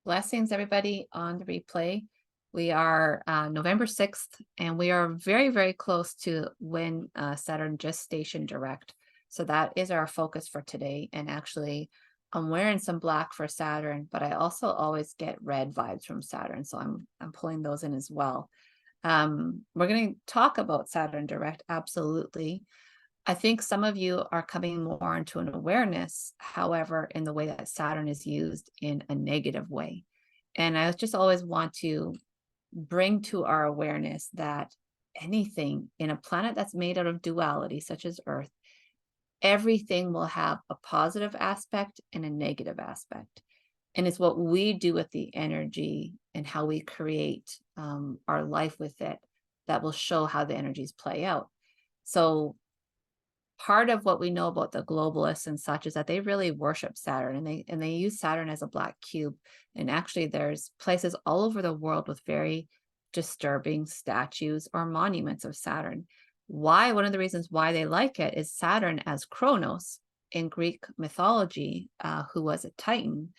Blessings, everybody, on the replay. We are November 6th, and we are very, very close to when Saturn just stationed direct. So that is our focus for today. And actually, I'm wearing some black for Saturn, but I also always get red vibes from Saturn. So I'm pulling those in as well. We're going to talk about Saturn direct, absolutely. I think some of you are coming more into an awareness, however, in the way that Saturn is used in a negative way. And I just always want to bring to our awareness that anything in a planet that's made out of duality, such as Earth, everything will have a positive aspect and a negative aspect. And it's what we do with the energy and how we create our life with it that will show how the energies play out. So part of what we know about the globalists and such is that they really worship Saturn, and they use Saturn as a black cube. And actually there's places all over the world with very disturbing statues or monuments of Saturn. Why? One of the reasons why they like it is Saturn as Kronos in Greek mythology, who was a Titan,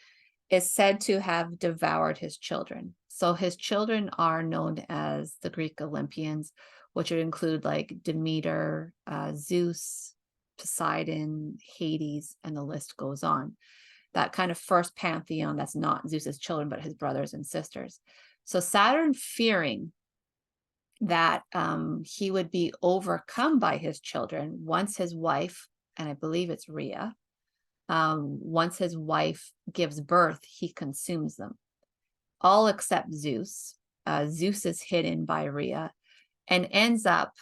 is said to have devoured his children. So his children are known as the Greek Olympians, which would include like Demeter, Zeus, Poseidon, Hades, and the list goes on. That kind of first pantheon that's not Zeus's children, but his brothers and sisters. So Saturn, fearing that he would be overcome by his children once his wife, and I believe it's Rhea, once his wife gives birth, he consumes them, all except Zeus. Zeus is hidden by Rhea and ends up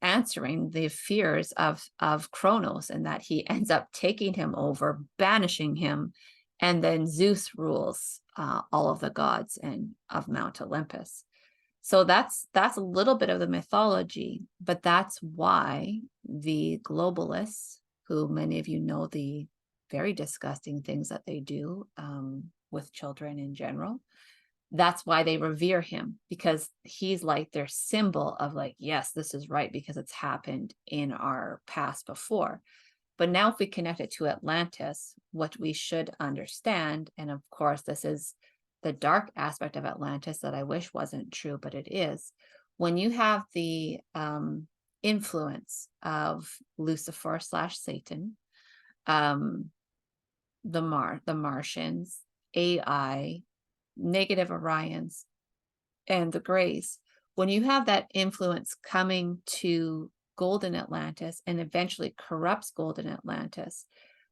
answering the fears of Kronos, and that he ends up taking him over, banishing him, and then Zeus rules all of the gods and of Mount Olympus. So that's a little bit of the mythology, but that's why the globalists, who many of you know the very disgusting things that they do with children in general, that's why they revere him, because he's like their symbol of like, yes, this is right because it's happened in our past before. But now if we connect it to Atlantis, what we should understand, and of course this is the dark aspect of Atlantis that I wish wasn't true, but it is, when you have the influence of Lucifer / Satan, the Martians, AI, negative Orions, and the Greys, when you have that influence coming to Golden Atlantis and eventually corrupts Golden Atlantis,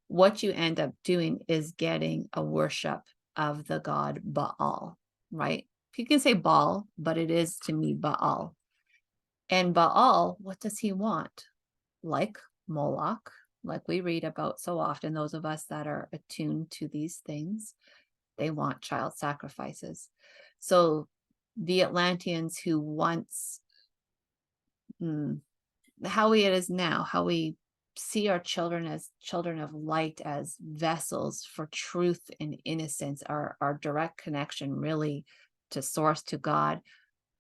what you end up doing is getting a worship of the god Baal, right? You can say Baal, but it is to me Baal. And Baal, what does he want? Like Moloch, like we read about so often, those of us that are attuned to these things, they want child sacrifices. So the Atlanteans who once, how it is now, how we see our children as children of light, as vessels for truth and innocence, our direct connection really to source, to God.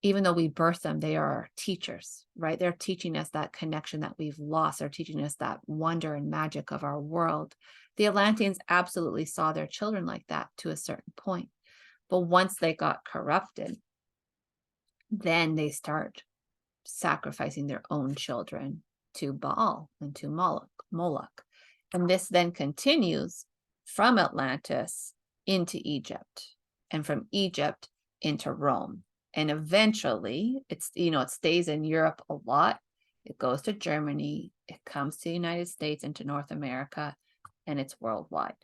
Even though we birth them, they are our teachers, right? They're teaching us that connection that we've lost. They're teaching us that wonder and magic of our world. The Atlanteans absolutely saw their children like that to a certain point. But once they got corrupted, then they start sacrificing their own children to Baal and to Moloch. And this then continues from Atlantis into Egypt, and from Egypt into Rome. And eventually it's, it stays in Europe a lot. It goes to Germany, it comes to the United States, into North America, and it's worldwide.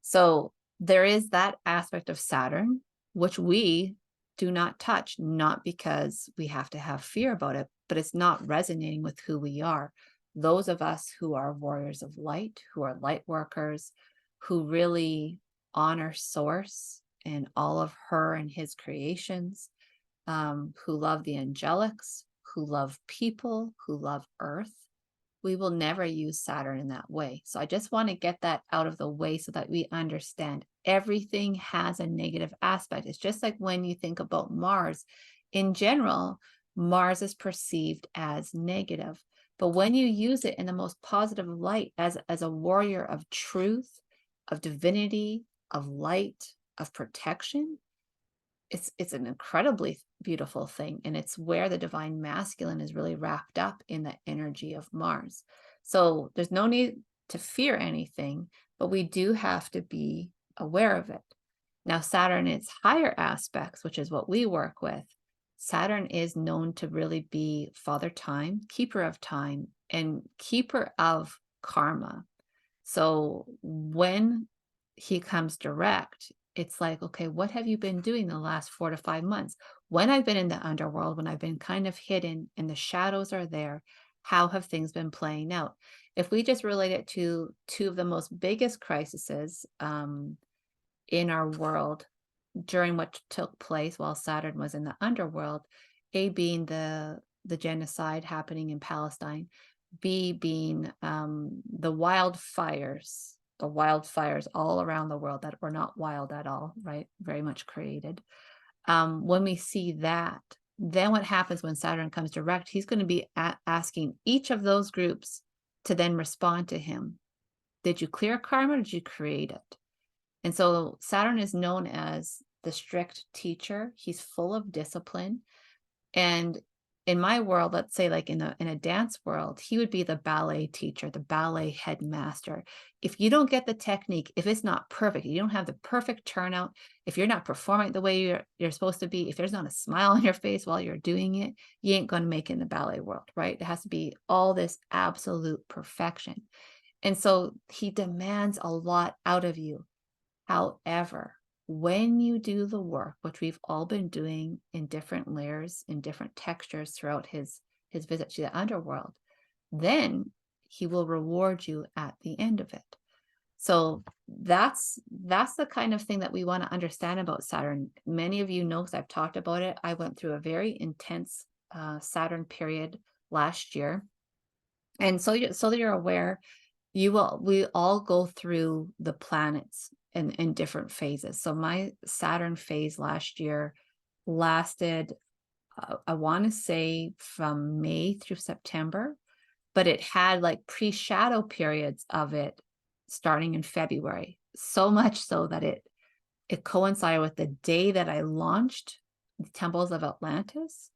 So there is that aspect of Saturn, which we do not touch, not because we have to have fear about it, but it's not resonating with who we are. Those of us who are warriors of light, who are light workers, who really honor Source and all of her and his creations, who love the angelics, who love people, who love Earth, we will never use Saturn in that way. So I just want to get that out of the way so that we understand everything has a negative aspect. It's just like when you think about Mars. In general, Mars is perceived as negative. But when you use it in the most positive light, as a warrior of truth, of divinity, of light, of protection, it's an incredibly beautiful thing, and it's where the divine masculine is really wrapped up in the energy of Mars. So there's no need to fear anything, but we do have to be aware of it. Now, Saturn, its higher aspects, which is what we work with, Saturn is known to really be father time, keeper of time, and keeper of karma. So when he comes direct, it's like, okay, what have you been doing the last 4 to 5 months? When I've been in the underworld, when I've been kind of hidden and the shadows are there, how have things been playing out? If we just relate it to two of the most biggest crises in our world during what took place while Saturn was in the underworld, A being the genocide happening in Palestine, B being the wildfires all around the world that were not wild at all, right? Very much created. When we see that, then what happens when Saturn comes direct, he's going to be asking each of those groups to then respond to him. Did you clear karma or did you create it? And so Saturn is known as the strict teacher. He's full of discipline. And in my world, let's say like in a dance world, he would be the ballet teacher, the ballet headmaster. If you don't get the technique, if it's not perfect, you don't have the perfect turnout, if you're not performing the way you're supposed to be, if there's not a smile on your face while you're doing it, you ain't going to make it in the ballet world, right? It has to be all this absolute perfection. And so he demands a lot out of you. However, when you do the work, which we've all been doing in different layers, in different textures throughout his visit to the underworld, then he will reward you at the end of it. So that's the kind of thing that we want to understand about Saturn. Many of you know, because I've talked about it, I went through a very intense Saturn period last year. And so that you're aware, we all go through the planets in different phases. So my Saturn phase last year lasted, I want to say from May through September, but it had like pre-shadow periods of it starting in February. So much so that it coincided with the day that I launched the Temples of Atlantis.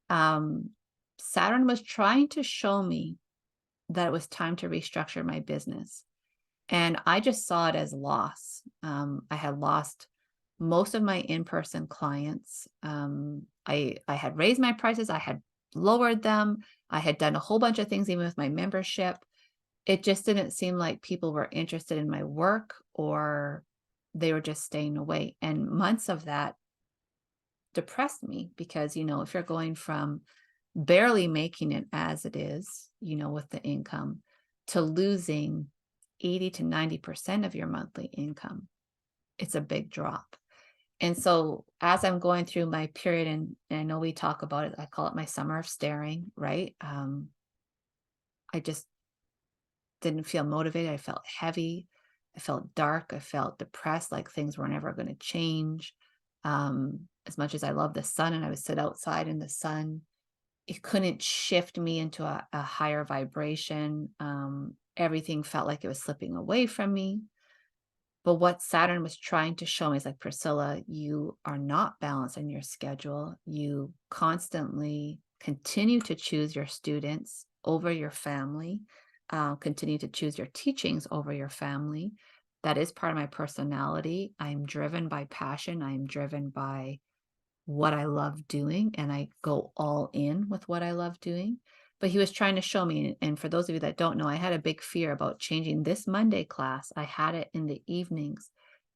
Saturn was trying to show me that it was time to restructure my business. And I just saw it as loss. I had lost most of my in-person clients. I had raised my prices. I had lowered them. I had done a whole bunch of things, even with my membership. It just didn't seem like people were interested in my work, or they were just staying away. And months of that depressed me because, if you're going from barely making it as it is, with the income, to losing 80 to 90% of your monthly income, it's a big drop. And so as I'm going through my period, and I know we talk about it, I call it my summer of staring, right? I just didn't feel motivated. I felt heavy. I felt dark. I felt depressed, like things were never going to change. As much as I love the sun and I would sit outside in the sun, it couldn't shift me into a higher vibration. Everything felt like it was slipping away from me. But what Saturn was trying to show me is like, Priscilla, you are not balanced in your schedule. You constantly continue to choose your students over your family, continue to choose your teachings over your family. That is part of my personality. I'm driven by passion. I'm driven by what I love doing, and I go all in with what I love doing. But he was trying to show me, and for those of you that don't know, I had a big fear about changing this Monday class. I had it in the evenings,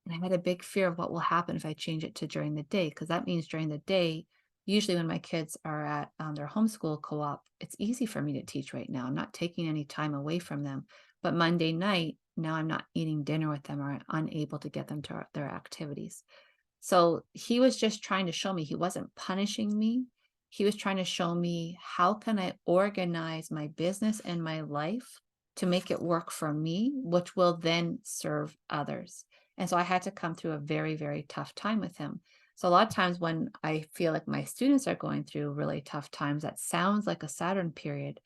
and I had a big fear of what will happen if I change it to during the day, because that means during the day, usually when my kids are at their homeschool co-op, it's easy for me to teach right now. I'm not taking any time away from them. But Monday night, now I'm not eating dinner with them, or I'm unable to get them to their activities. So he was just trying to show me, he wasn't punishing me. He was trying to show me, how can I organize my business and my life to make it work for me, which will then serve others. And so I had to come through a very, very tough time with him. So a lot of times when I feel like my students are going through really tough times, that sounds like a Saturn period,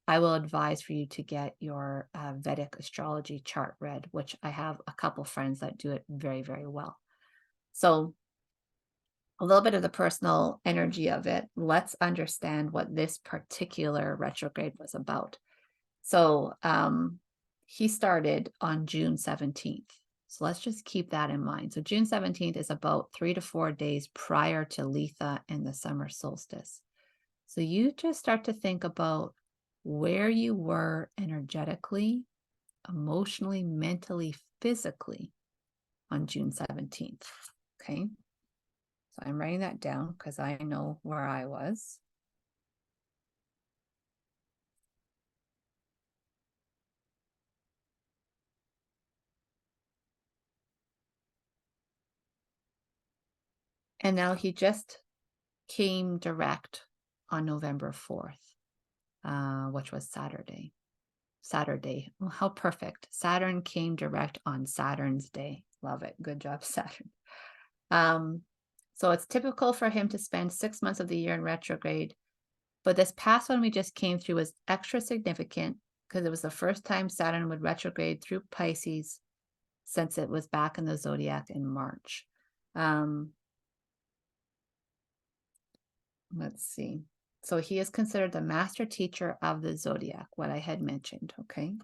I will advise for you to get your Vedic astrology chart read, which I have a couple friends that do it very, very well. So a little bit of the personal energy of it. Let's understand what this particular retrograde was about. So he started on June 17th. So let's just keep that in mind. So June 17th is about 3 to 4 days prior to Letha and the summer solstice. So you just start to think about where you were energetically, emotionally, mentally, physically on June 17th. Okay. So I'm writing that down because I know where I was. And now he just came direct on November 4th, which was Saturday. Saturday. Well, how perfect. Saturn came direct on Saturn's day. Love it. Good job, Saturn. So it's typical for him to spend 6 months of the year in retrograde. But this past one we just came through was extra significant because it was the first time Saturn would retrograde through Pisces since it was back in the zodiac in March. Let's see. So he is considered the master teacher of the zodiac, what I had mentioned, okay?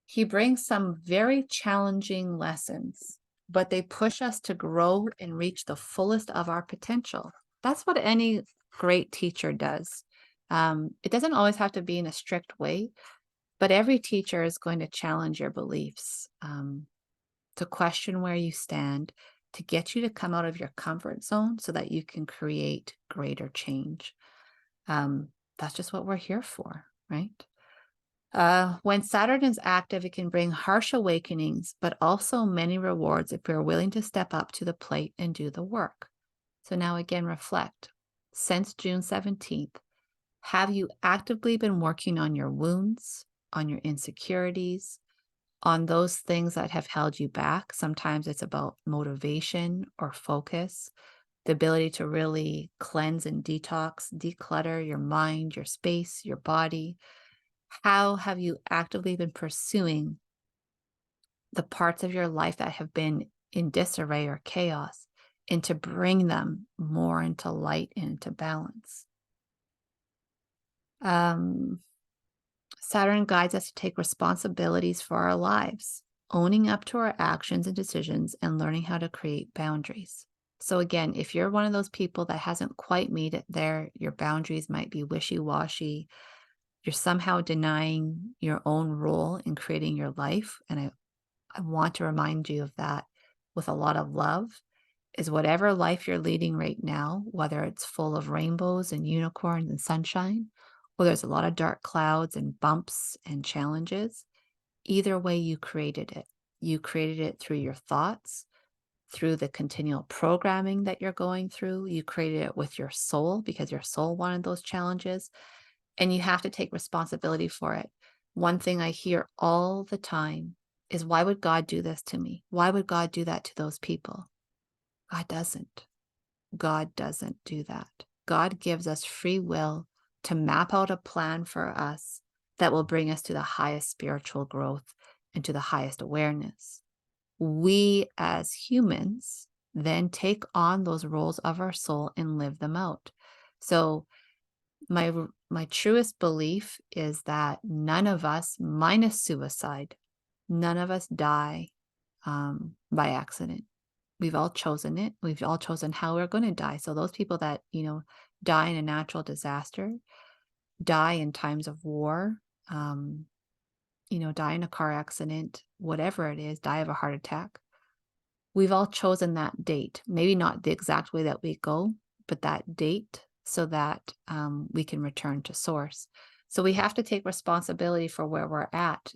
He brings some very challenging lessons, but they push us to grow and reach the fullest of our potential. That's what any great teacher does. It doesn't always have to be in a strict way, but every teacher is going to challenge your beliefs, to question where you stand, to get you to come out of your comfort zone so that you can create greater change. That's just what we're here for, right? When Saturn is active, it can bring harsh awakenings, but also many rewards if you're willing to step up to the plate and do the work. So now again, reflect. Since June 17th, have you actively been working on your wounds, on your insecurities, on those things that have held you back? Sometimes it's about motivation or focus, the ability to really cleanse and detox, declutter your mind, your space, your body. How have you actively been pursuing the parts of your life that have been in disarray or chaos and to bring them more into light and into balance? Saturn guides us to take responsibilities for our lives, owning up to our actions and decisions, and learning how to create boundaries. So, again, if you're one of those people that hasn't quite made it there, your boundaries might be wishy washy, you're somehow denying your own role in creating your life. And I want to remind you of that with a lot of love. Is whatever life you're leading right now, whether it's full of rainbows and unicorns and sunshine, or there's a lot of dark clouds and bumps and challenges, either way you created it. You created it through your thoughts, through the continual programming that you're going through. You created it with your soul because your soul wanted those challenges, and you have to take responsibility for it. One thing I hear all the time is, why would God do this to me? Why would God do that to those people? God doesn't. God doesn't do that. God gives us free will to map out a plan for us that will bring us to the highest spiritual growth and to the highest awareness. We as humans then take on those roles of our soul and live them out. So my truest belief is that none of us, minus suicide, none of us die by accident. We've all chosen it. We've all chosen how we're going to die. So those people that, die in a natural disaster, die in times of war, die in a car accident, whatever it is, die of a heart attack. We've all chosen that date. Maybe not the exact way that we go, but that date so that we can return to source. So we have to take responsibility for where we're at.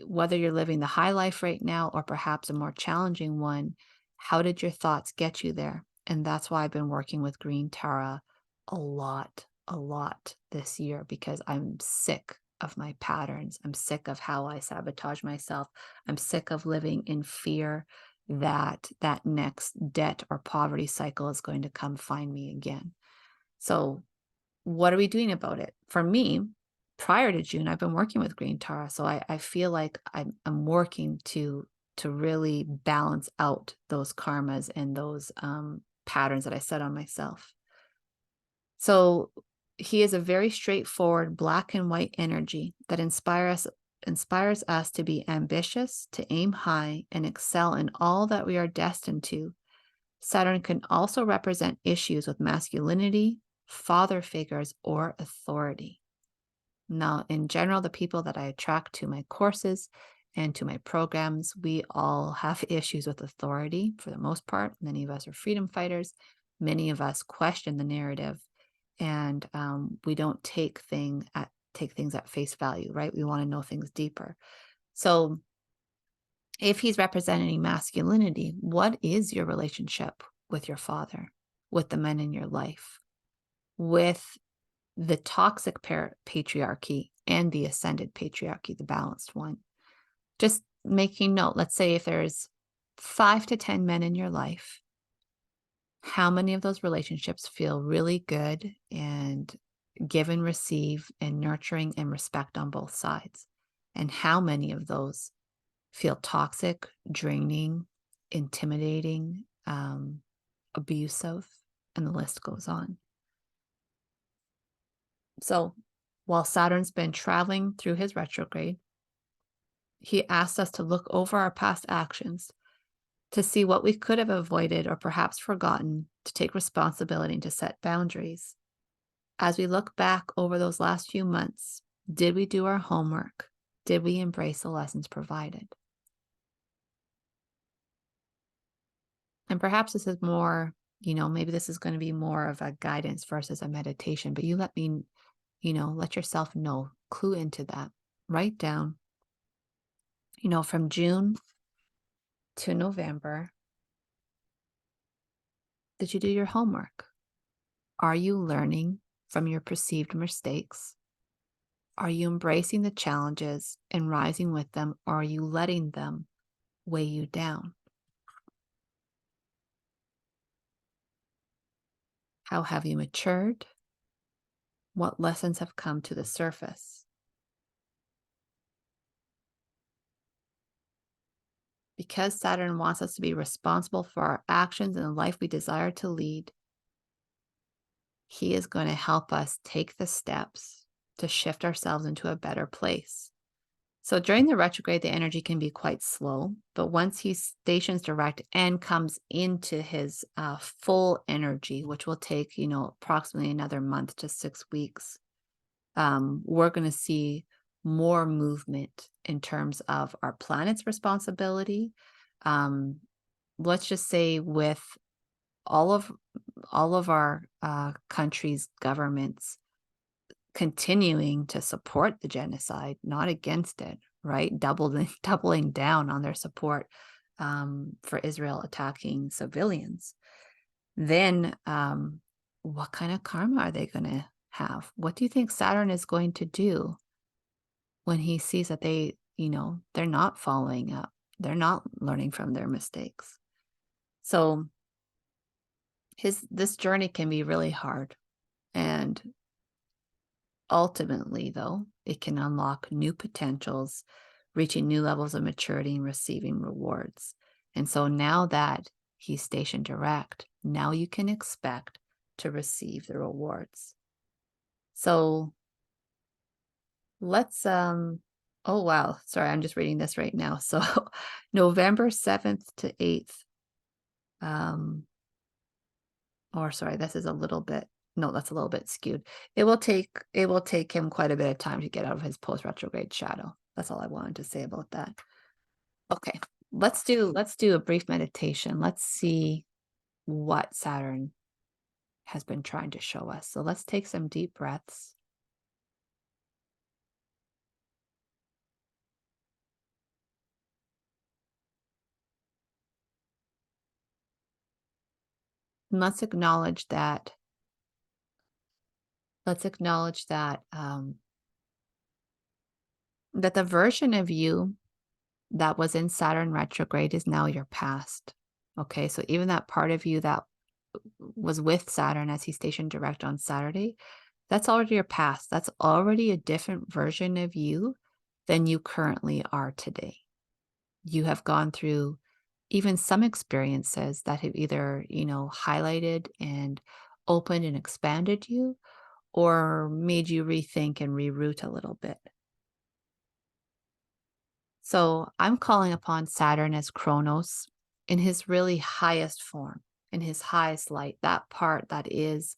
Whether you're living the high life right now or perhaps a more challenging one, how did your thoughts get you there? And that's why I've been working with Green Tara a lot this year, because I'm sick of my patterns. I'm sick of how I sabotage myself. I'm sick of living in fear that next debt or poverty cycle is going to come find me again. So what are we doing about it? For me, prior to June, I've been working with Green Tara. So I feel like I'm working to to really balance out those karmas and those patterns that I set on myself. So he is a very straightforward black and white energy that inspires us to be ambitious, to aim high, and excel in all that we are destined to. Saturn can also represent issues with masculinity, father figures, or authority. Now, in general, the people that I attract to my courses and to my programs, we all have issues with authority for the most part. Many of us are freedom fighters. Many of us question the narrative, and we don't take things at face value, right? We want to know things deeper. So if he's representing masculinity, what is your relationship with your father, with the men in your life, with the toxic patriarchy and the ascended patriarchy, the balanced one? Just making note, let's say if there's 5 to 10 men in your life, how many of those relationships feel really good and give and receive and nurturing and respect on both sides? And how many of those feel toxic, draining, intimidating, abusive, and the list goes on. So while Saturn's been traveling through his retrograde, he asks us to look over our past actions to see what we could have avoided or perhaps forgotten, to take responsibility and to set boundaries. As we look back over those last few months, did we do our homework? Did we embrace the lessons provided? And perhaps this is more, maybe this is going to be more of a guidance versus a meditation, but you let me, let yourself know, clue into that. Write down, from June to November, did you do your homework? Are you learning from your perceived mistakes? Are you embracing the challenges and rising with them, or are you letting them weigh you down? How have you matured? What lessons have come to the surface? Because Saturn wants us to be responsible for our actions and the life we desire to lead, he is going to help us take the steps to shift ourselves into a better place. So during the retrograde, the energy can be quite slow, but once he stations direct and comes into his full energy, which will take, approximately another month to 6 weeks, we're going to see more movement in terms of our planet's responsibility. Let's just say with all of our country's governments continuing to support the genocide, not against it, right? Doubling down on their support for Israel attacking civilians. Then what kind of karma are they going to have? What do you think Saturn is going to do when he sees that they're not following up? They're not learning from their mistakes. So this journey can be really hard. And ultimately, though, it can unlock new potentials, reaching new levels of maturity and receiving rewards. And so now that he's stationed direct, now you can expect to receive the rewards. So let's, oh, wow. Sorry, I'm just reading this right now. So November 7th to 8th, or sorry, this is a little bit, no, that's a little bit skewed. It will take him quite a bit of time to get out of his post-retrograde shadow. That's all I wanted to say about that. Okay, let's do a brief meditation. Let's see what Saturn has been trying to show us. So let's take some deep breaths. And let's acknowledge that that the version of you that was in Saturn retrograde is now your past. Okay, so even that part of you that was with Saturn as he stationed direct on Saturday, that's already your past. That's already a different version of you than you currently are today. You have gone through even some experiences that have either, highlighted and opened and expanded you or made you rethink and reroute a little bit. So I'm calling upon Saturn as Kronos in his really highest form, in his highest light, that part that is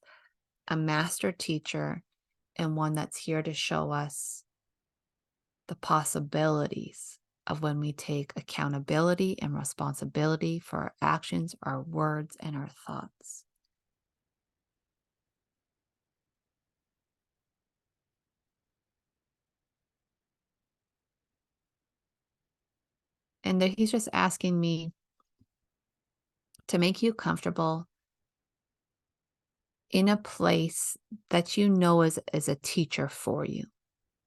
a master teacher and one that's here to show us the possibilities of when we take accountability and responsibility for our actions, our words, and our thoughts. And that he's just asking me to make you comfortable in a place that you know is a teacher for you.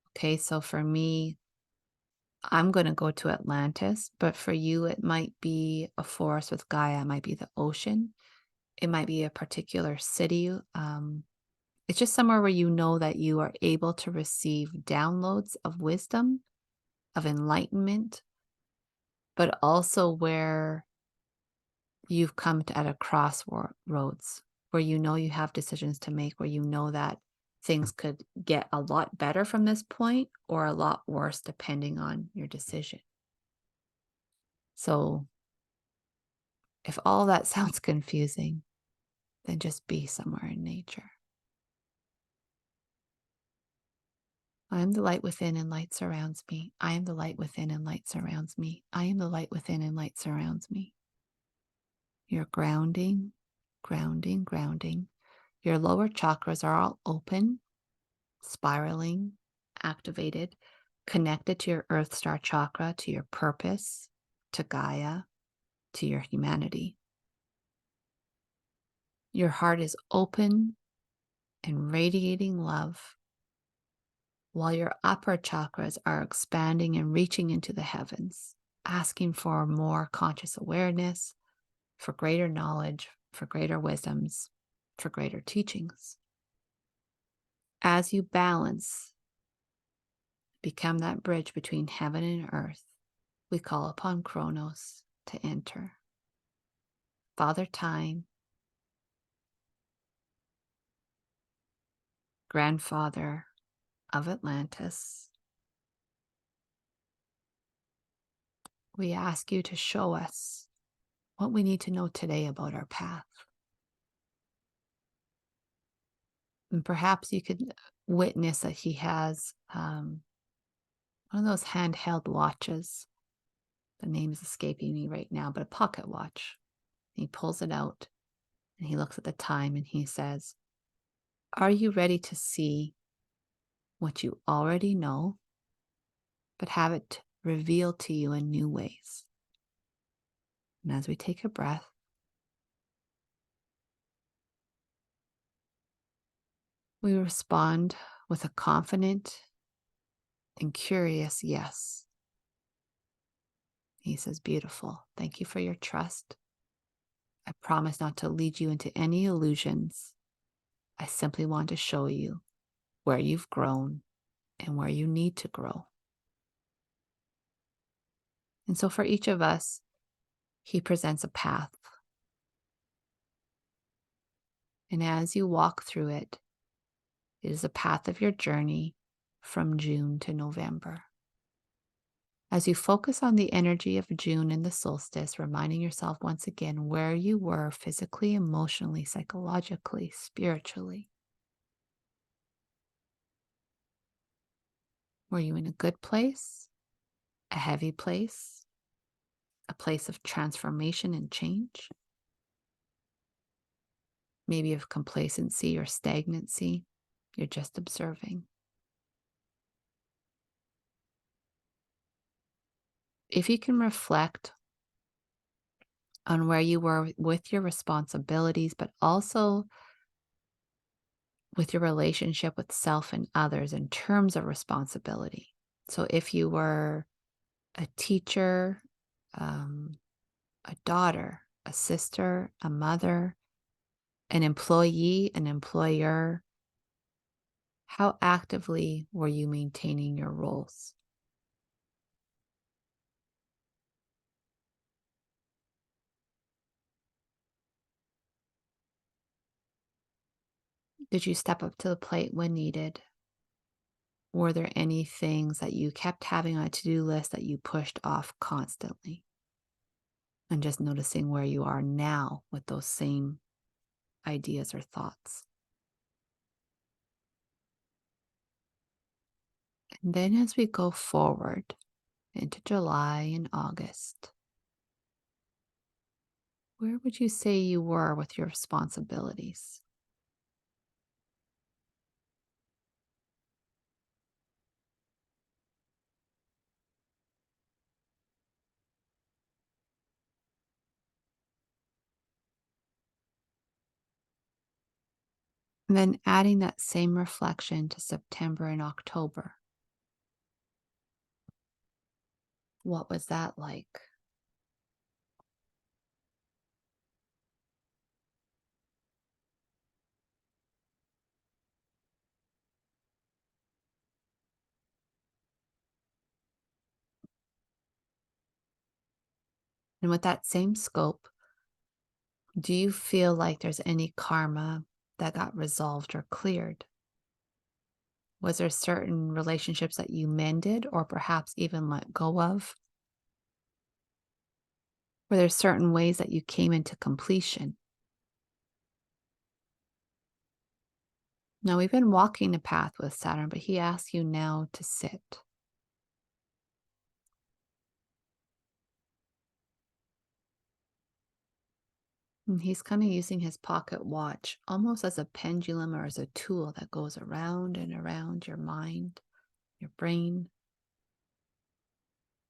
Okay, so for me, I'm going to go to Atlantis, but for you, it might be a forest with Gaia, it might be the ocean, it might be a particular city. It's just somewhere where you know that you are able to receive downloads of wisdom, of enlightenment, but also where you've come to at a crossroads, where you know you have decisions to make, where you know that things could get a lot better from this point or a lot worse depending on your decision. So if all that sounds confusing, then just be somewhere in nature. I am the light within and light surrounds me. I am the light within and light surrounds me. I am the light within and light surrounds me. You're grounding, grounding, grounding. Your lower chakras are all open, spiraling, activated, connected to your Earth Star chakra, to your purpose, to Gaia, to your humanity. Your heart is open and radiating love, while your upper chakras are expanding and reaching into the heavens, asking for more conscious awareness, for greater knowledge, for greater wisdoms, for greater teachings. As you balance, become that bridge between heaven and earth, we call upon Kronos to enter. Father Time, grandfather of Atlantis, we ask you to show us what we need to know today about our path. And perhaps you could witness that he has one of those handheld watches. The name is escaping me right now, but a pocket watch. He pulls it out and he looks at the time and he says, "Are you ready to see what you already know, but have it revealed to you in new ways?" And as we take a breath, we respond with a confident and curious yes. He says, "Beautiful. Thank you for your trust. I promise not to lead you into any illusions. I simply want to show you where you've grown and where you need to grow." And so for each of us, he presents a path. And as you walk through it, it is a path of your journey from June to November. As you focus on the energy of June and the solstice, reminding yourself once again where you were physically, emotionally, psychologically, spiritually. Were you in a good place, a heavy place, a place of transformation and change? Maybe of complacency or stagnancy. You're just observing. If you can reflect on where you were with your responsibilities, but also with your relationship with self and others in terms of responsibility. So if you were a teacher, a daughter, a sister, a mother, an employee, an employer, how actively were you maintaining your roles? Did you step up to the plate when needed? Were there any things that you kept having on a to-do list that you pushed off constantly? And just noticing where you are now with those same ideas or thoughts. And then as we go forward into July and August, where would you say you were with your responsibilities? And then adding that same reflection to September and October. What was that like? And with that same scope, do you feel like there's any karma that got resolved or cleared? Was there certain relationships that you mended or perhaps even let go of? Were there certain ways that you came into completion? Now, we've been walking the path with Saturn, but he asks you now to sit. And he's kind of using his pocket watch almost as a pendulum or as a tool that goes around and around your mind, your brain.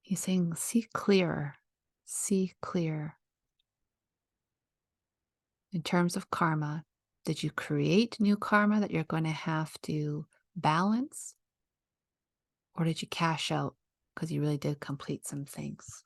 He's saying, see clearer, see clear. In terms of karma, did you create new karma that you're going to have to balance? Or did you cash out because you really did complete some things?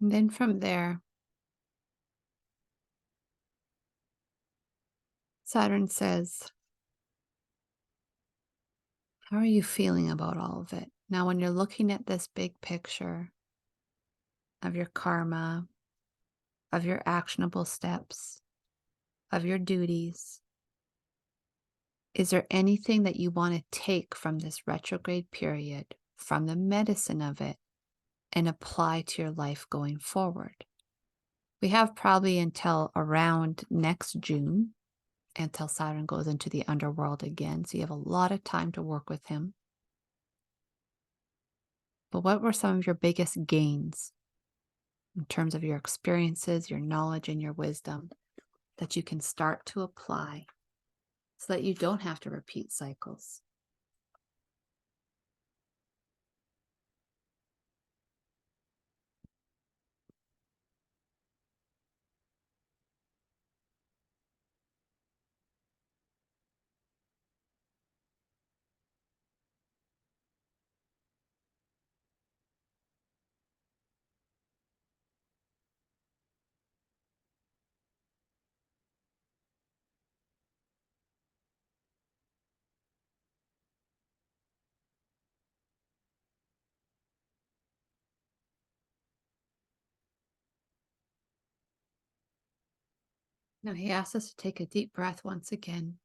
And then from there, Saturn says, how are you feeling about all of it? Now, when you're looking at this big picture of your karma, of your actionable steps, of your duties, is there anything that you want to take from this retrograde period, from the medicine of it, and apply to your life going forward? We have probably until around next June until Saturn goes into the underworld again. So you have a lot of time to work with him. But what were some of your biggest gains in terms of your experiences, your knowledge, and your wisdom that you can start to apply so that you don't have to repeat cycles? Now he asks us to take a deep breath once again.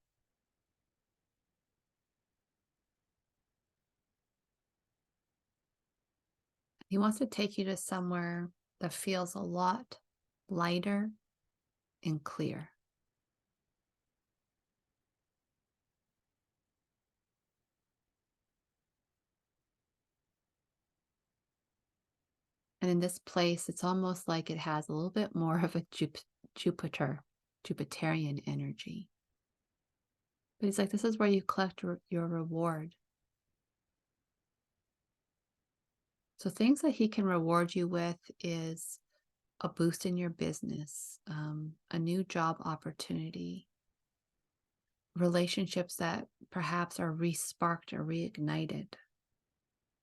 He wants to take you to somewhere that feels a lot lighter and clear. And in this place, it's almost like it has a little bit more of a Jupiterian energy. But he's like, this is where you collect your reward. So things that he can reward you with is a boost in your business, a new job opportunity, relationships that perhaps are re-sparked or reignited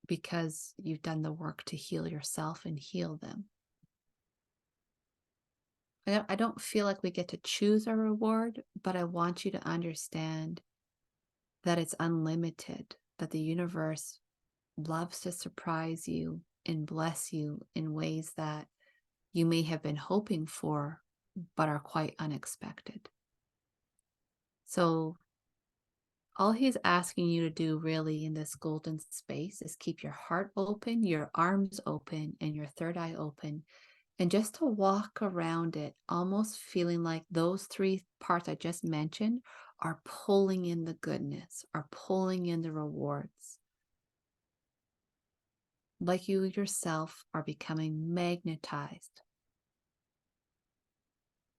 because you've done the work to heal yourself and heal them. I don't feel like we get to choose a reward, but I want you to understand that it's unlimited, that the universe loves to surprise you and bless you in ways that you may have been hoping for, but are quite unexpected. So, all he's asking you to do really in this golden space is keep your heart open, your arms open, and your third eye open, and just to walk around it, almost feeling like those three parts I just mentioned are pulling in the goodness, are pulling in the rewards. Like you yourself are becoming magnetized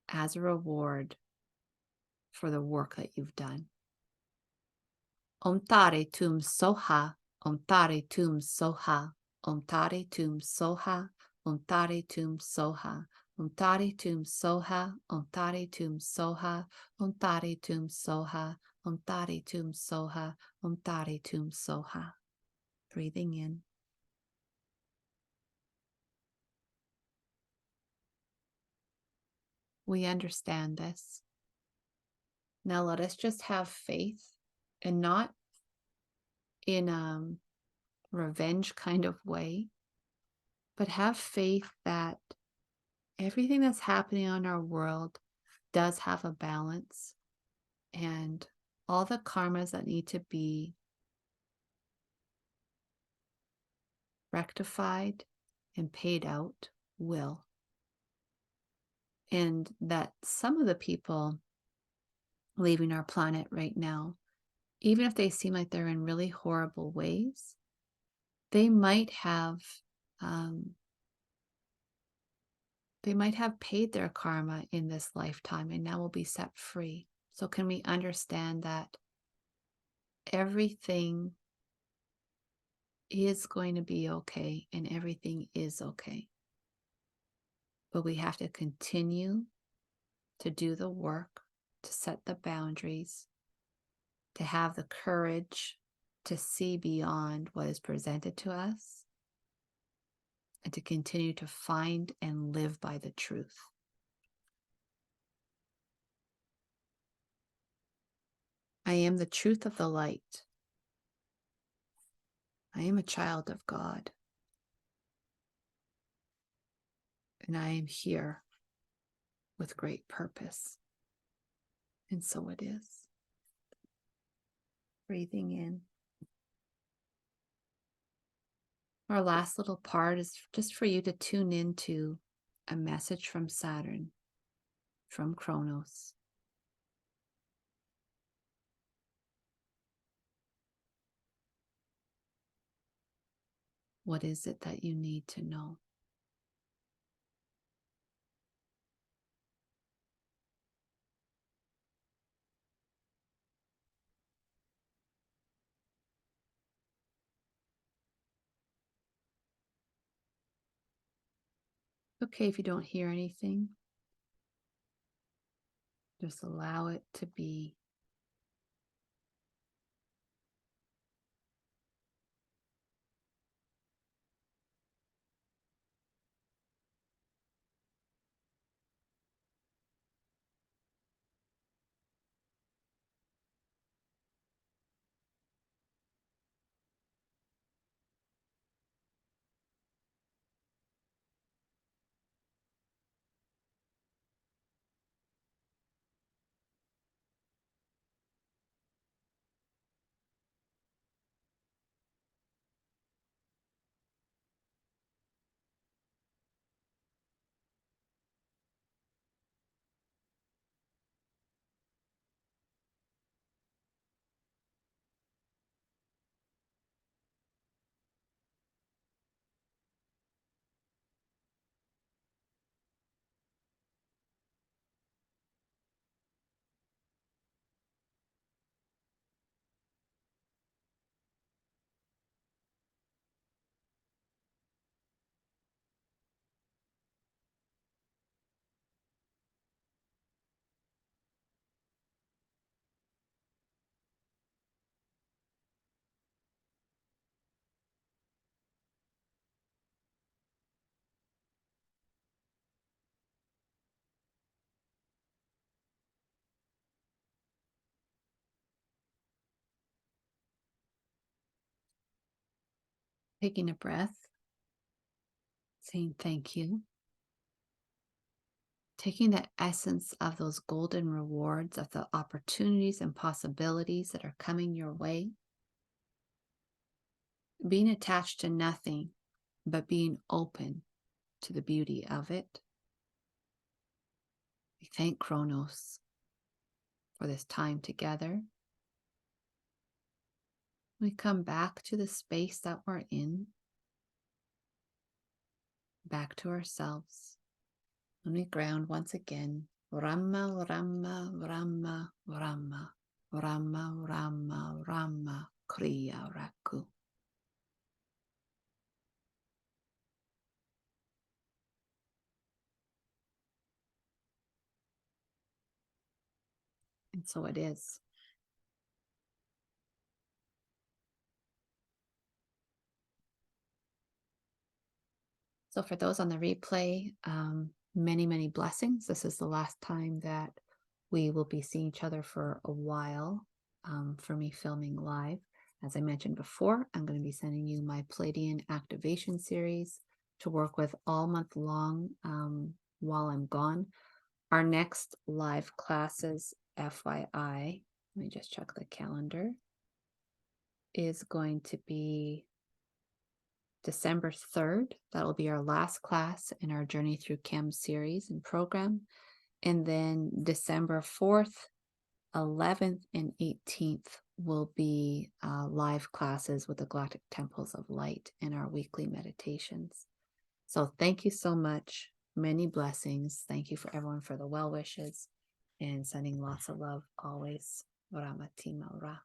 as a reward for the work that you've done. Om Tare Tum Soha, Om Tare Tum Soha, Om Tare Tum Soha, Om Tare Tum Soha, Om Tare Tum Soha, Om Tare Tum Soha, Om Tare Tum Soha, Om Tare Tum Soha, Om Tare Tum Soha. Breathing in. We understand this. Now let us just have faith, and not in a revenge kind of way, but have faith that everything that's happening on our world does have a balance, and all the karmas that need to be rectified and paid out will. And that some of the people leaving our planet right now, even if they seem like they're in really horrible ways, they might have paid their karma in this lifetime and now will be set free. So can we understand that everything is going to be okay and everything is okay? But we have to continue to do the work, to set the boundaries, to have the courage to see beyond what is presented to us, and to continue to find and live by the truth. I am the truth of the light. I am a child of God. And I am here with great purpose. And so it is. Breathing in. Our last little part is just for you to tune into a message from Saturn, from Kronos. What is it that you need to know? Okay, if you don't hear anything, just allow it to be. Taking a breath, saying thank you. Taking the essence of those golden rewards, of the opportunities and possibilities that are coming your way. Being attached to nothing, but being open to the beauty of it. We thank Kronos for this time together. We come back to the space that we're in, back to ourselves. And we ground once again. Rama, Rama, Rama, Rama, Rama, Rama, Rama, Kriya Raku. And so it is. So for those on the replay, many, many blessings. This is the last time that we will be seeing each other for a while, for me filming live. As I mentioned before, I'm going to be sending you my Pleiadian activation series to work with all month long while I'm gone. Our next live classes, FYI, let me just check the calendar, is going to be December 3rd. That will be our last class in our Journey Through Chem series and program. And then December 4th, 11th, and 18th will be live classes with the Galactic Temples of Light and our weekly meditations. So thank you so much. Many blessings. Thank you for everyone for the well wishes and sending lots of love always. Rama Tima Ra.